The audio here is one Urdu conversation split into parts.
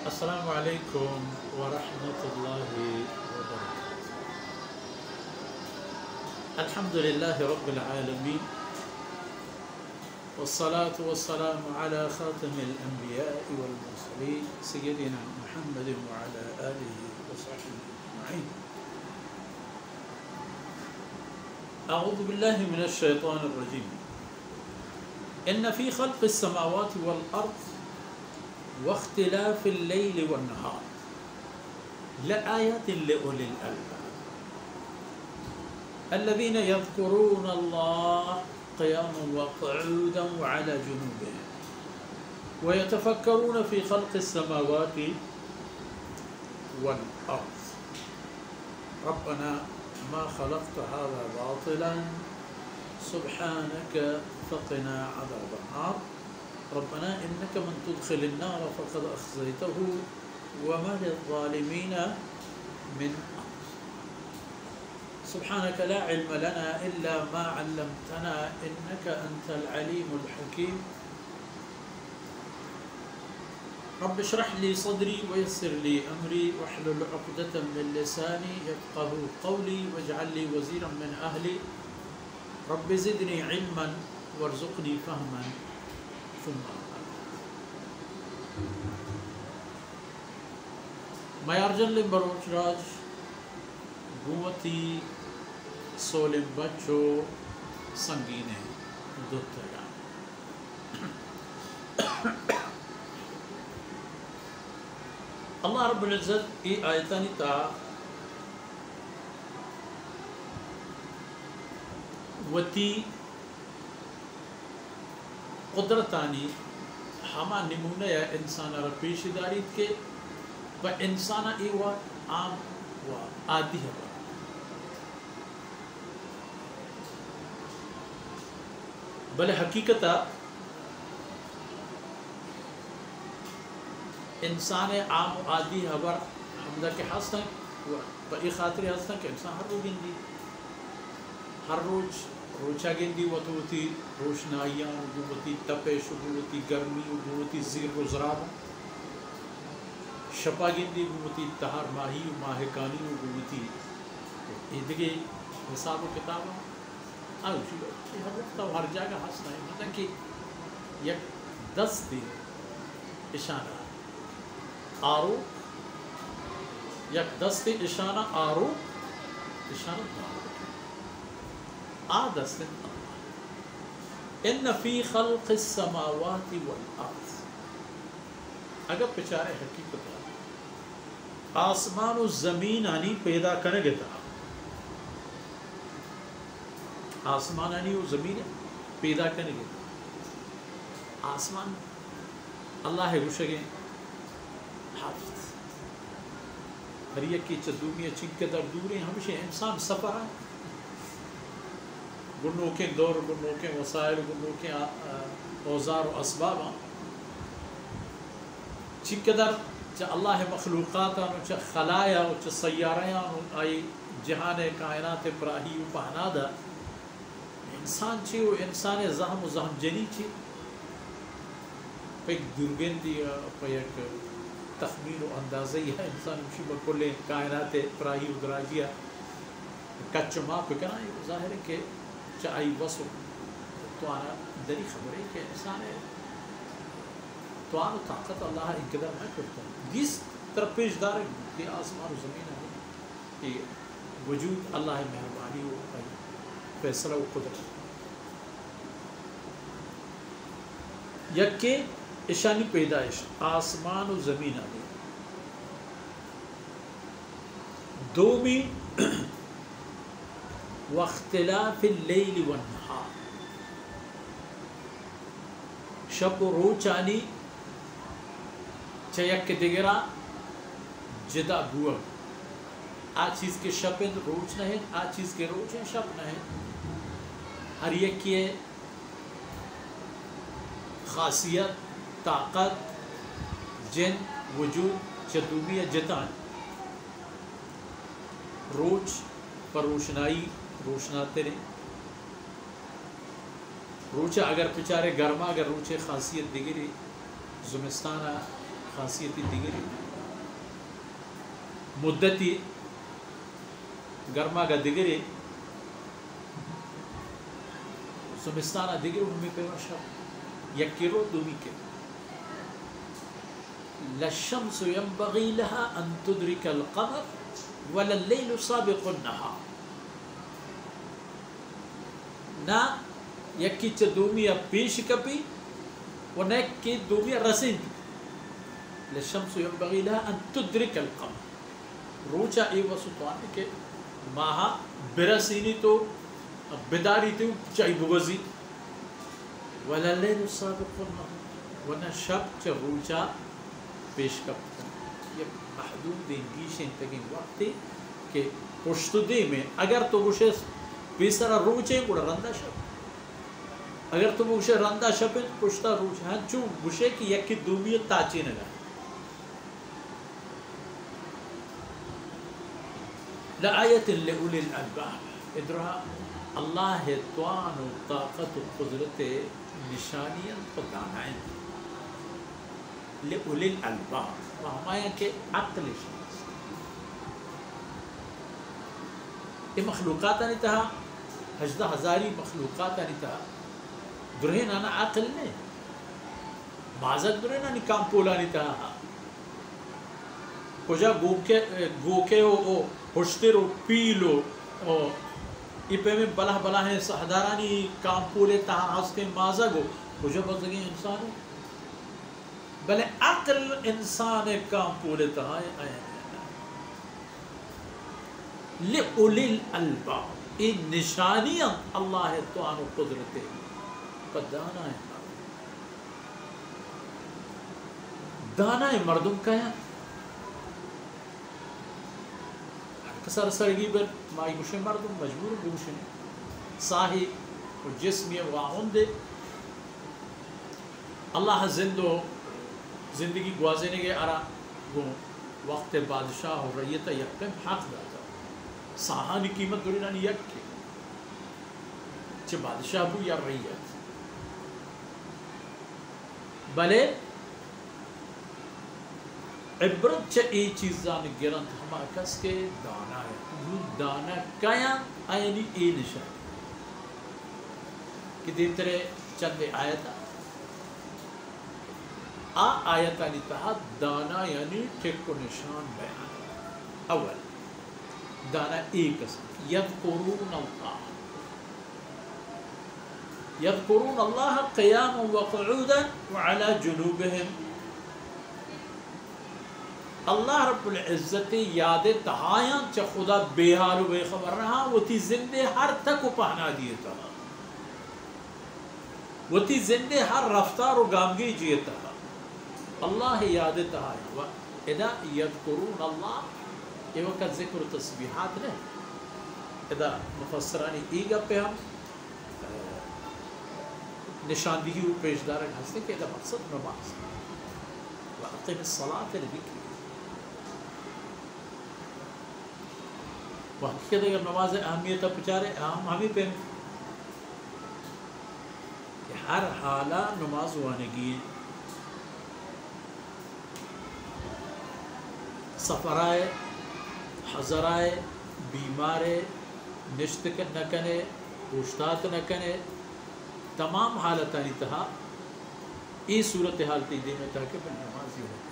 السلام عليكم ورحمة الله وبركاته. الحمد لله رب العالمين، والصلاة والسلام على خاتم الأنبياء والمرسلين سيدنا محمد وعلى آله وصحبه أجمعين. أعوذ بالله من الشيطان الرجيم. إن في خلق السماوات والأرض واختلاف الليل والنهار لآيات لأولي الألباب الذين يذكرون الله قياما وقعودا وعلى جنوبهم ويتفكرون في خلق السماوات والأرض ربنا ما خلقت هذا باطلا سبحانك فقنا عذاب النار ربنا إنك من تدخل النار فقد أخزيته وما للظالمين من أنصار. سبحانك لا علم لنا إلا ما علمتنا إنك أنت العليم الحكيم. رب اشرح لي صدري ويسر لي أمري واحلل عقدة من لساني يفقه قولي واجعل لي وزيرا من أهلي رب زدني علما وارزقني فهما Mayarjan Limbaroch Raj Gumati Solim Bacho Sangine Duttaga. Allah Rabbul Izzat I ayatanita Wati قدرتانی ہما نمونہ یا انسانا را پیش دارید کے و انسانا ایوا عام و عادی ہے بلے حقیقتا انسان عام و عادی حبر حمدہ کے حسن و ای خاطر حسن کہ انسان ہر روز گندی ہر روز روچا گندی وطوتی روشنائیاں وطوتی تپش وطوتی گرمی وطوتی زیر و زراب شپا گندی وطوتی تہار ماہی و ماہکانی وطوتی ادھگے حساب و کتاب آئو شیلو ہر وقت ہر جاگہ حسنا ہے مطلب کہ یک دست اشانہ آرو یک دست اشانہ آرو اشانہ آرو آدست ان فی خلق السماوات والارض اگر پچارے حقیقت آسمان و زمین آنی پیدا کرنے گتا آسمان آنی و زمین پیدا کرنے گتا آسمان اللہ روشگیں حافظ ہر یک کی چدومیہ چنکے در دوریں ہمیشہ انسان سفر ہے گنو کے دور گنو کے وسائل گنو کے اوزار و اسباب چی قدر چا اللہ مخلوقات چا خلایا چا سیاریاں آئی جہان کائنات پراہی و پہنادا انسان چی و انسان زہم و زہم جنی چی پہ ایک درگن دیا پہ ایک تخمین و اندازی ہے انسان مشی بکل کائنات پراہی و دراجیہ کچما پہ کنا یہ ظاہر ہے کہ چاہی وصف تو آنا دری خبر ہے کہ انسان ہے تو آنا طاقت اللہ انقدر میں کرتا ہے جس طرف پیش دار ہے کہ آسمان و زمین ہے کہ وجود اللہ مہربانی و فیصلہ و قدرت یک کے اشانی پیدائش آسمان و زمین آگے دومی واختلاف اللیل والنہار شب و روچ آنی چیک کے دیگرہ جدا بوا آ چیز کے شب روچ نہیں آ چیز کے روچ ہیں شب نہیں ہر یک کی خاصیت طاقت جن وجود چدومیہ جتان روچ پر روشنائی روشناتے رہے روچہ اگر پچارے گرما اگر روچے خاصیت دیگری زمستانہ خاصیتی دیگری مدتی گرما کا دیگری زمستان دیگری ہمی پیما شب یکی رو دومی کے لَلشَّمْسُ يَنْبَغِي لَهَا أَن تُدْرِكَ الْقَمَرَ وَلَا اللَّيْلُ سَابِقُ النَّهَارِ نہ یکی چا دومی پیش کپی و نہ یکی دومی رسین لَلشَّمْسُ يَنْبَغِي لَهَا أَن تُدْرِكَ الْقَمَرَ روچا ای وسطوانی کہ ماہا برسینی تو بداری تو چاہی بگزی وَلَا اللَّيْلُ سَابِقُ النَّهَارِ ونہ شب چا روچا پیش کپ یہ محدود انگیشیں تکیں وقت کہ پشت دے میں اگر تو گوشے پیسرا روچے گوڑا رندہ شب اگر تو گوشے رندہ شب پشتا روچ ہاں چو گوشے کی یکی دومی تاچی نگا لآیت لأولی الالباب ادرہا اللہ توان و طاقت و قدرت نشانیاں پدانائیں لأولی الالباب وہمایا کہ عقل شخص یہ مخلوقات نہیں تہا 18,000 مخلوقات نہیں تہا درہن آنا عقل نہیں بازک درہن آنی کام پولا نہیں تہا کجا گوکے ہو ہوشتے رو پیلو یہ پہ میں بلہ بلہ ہیں سہدارانی کام پولے تہا ہستے مازگو کجا بزگی انسان ہو بلے عقل انسان کام پولے تہا ہے لِأُولِي الْأَلْبَابِ یہ نشانیاں اللہ توان و قدرت پر دانا ہے دانا ہے مردم کا ہے کسر سرگی بر مائی گوشے مردم مجبور گوشے صاحی و جسمی واہن دے اللہ زندگی گوازنے گئے ارا وقت بادشاہ و ریتا یکم حق داتا ساہانی قیمت دورینانی یک کے چھ بادشاہ بو یا ریت بلے عبرت چھ ای چیزان گرند ہما کس کے دانا ہے دانا کیا آئینی ای نشان کہ دیترے چند آیتا آیتا نتہا دانا یعنی ٹھیک و نشان بیان اول دانا ایک قسم یذکرون اللہ قیاما وقعودا وعلى جنوبهم اللہ رب العزت یاد تہایاں چا خدا بے حال و بے خبر رہا وہ تی زندے ہر تک و پہنا دیتا وہ تی زندے ہر رفتار و گامگی جیتا اللہ یاد تہایاں اذا یذکرون اللہ یہ وقت ذکر و تسبیحات نہیں اذا مفسرانی ایگا پہ ہم نشاندہی و پیشدارک ہستے کہ اذا مقصد نماز وَأَقِمِ الصَّلَاةَ لِذِكْرِ وہ حقیقت اگر نماز اہمیت پچارے اہم ہمیں پہ کہ ہر حالہ نماز وانگی سفرائے حضرائے بیمارے نشت نہ کنے پوشتات نہ کنے تمام حالتانی تہا ای صورتحالتی دے میں تاکہ بل نمازی ہو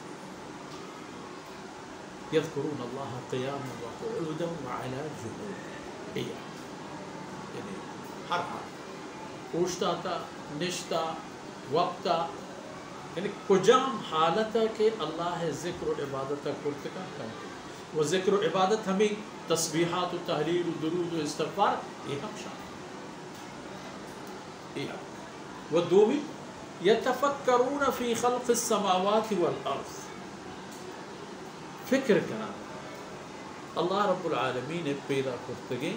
یذکرون اللہ قیاما وقعودا وعلا جنوب یعنی ہر حال پوشتاتا نشتا وقتا یعنی کجام حالتا کہ اللہ ذکر و عبادتا کرتکا کرتے وہ ذکر و عبادت ہمیں تسبیحات و تحلیل و درود و استغفار یہ ہم شامل وہ دومی یتفکرون فی خلق السماوات والارض فکر کرنا اللہ رب العالمین پیدا کرتگے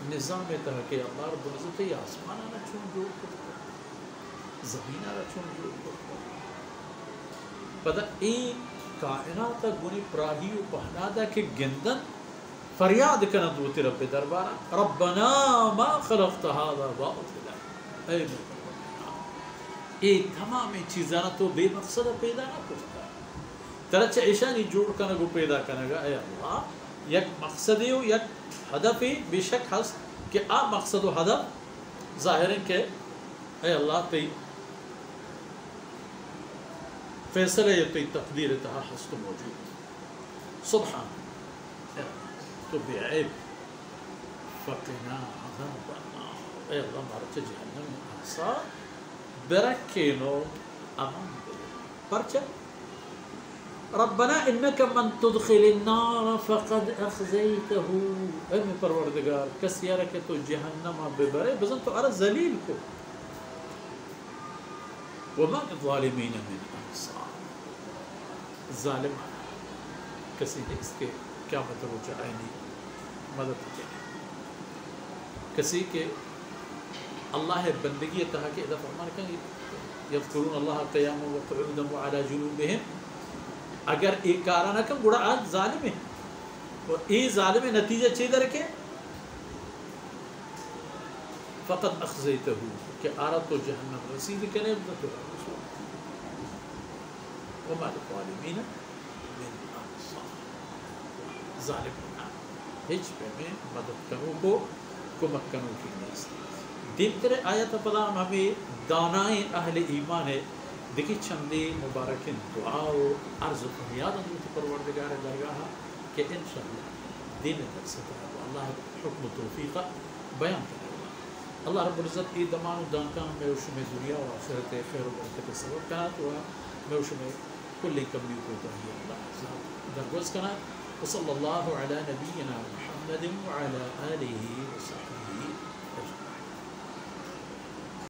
نظام تھا کہ اللہ رب العزت یہ آسمان آنا چون جوڑ کرتا زمین آنا چون جوڑ کرتا پتہ این کائنات گنی پراہی و پہنادا کے گندن فریاد کرنا دوتی رب دربارا ربنا ما خلقت هذا باطلا اے اے تمام چیزاں تو بے مقصد پیدا نہ کرتا كلتش عشان يجور كنا جو بيدا كنا جا أي الله يك مقصدي ويك هدفي بشك حس کہ مقصد و هدف ظاہرین کہ اے اللہ تی فیصلہ یہ تی تقدیر تہا ہست موجود سبحان تو بعیب فقنا عذاب النار اے اللہ مارچ جہنم احسا برکینو امان پرچہ ربنا انك من تدخل النار فقد اخزيته اے پروردگار کس یار کہ تو جہنم ببرے بزن تو ارا ذلیل کو وما للظالمين من انصار ظالم کسی نے اس کے کیا مطلب جائنی مدد کی کسی کے اللہ بندگی تہا کہ اذا فرمان کہ یذکرون اللہ قیاما وقعودا وعلى جنوبهم اگر ایک کارانہ کم بڑا آج ظالم ہے اور ای ظالم نتیجہ چیز رکھے فقط اخزیتہ کہ آرہ تو جہنم رسید کرے ابنت رسول وما للظالمین من انصار ظالم ہج پہ میں مدد کروں کو کمک کروں کی نیست دیم کرے آیت پدا ہمیں دانائیں اہل ایمان ہے دیکھیں چندی مبارک دعا و عرض و فریاد اندر پروردگار درگاہ کہ انشاءاللہ دین در سکتا ہے اللہ حکم و توفیقہ بیان کرے گا اللہ رب العزت ای دمان و دانکان میں وشم دنیا و آخرت خیر و برکت سبب کنات و میں وشم کل کمی کو دہی اللہ عزت درگوز کنات وصلی اللہ علی نبینا محمد وعلى آلہ وصحبہ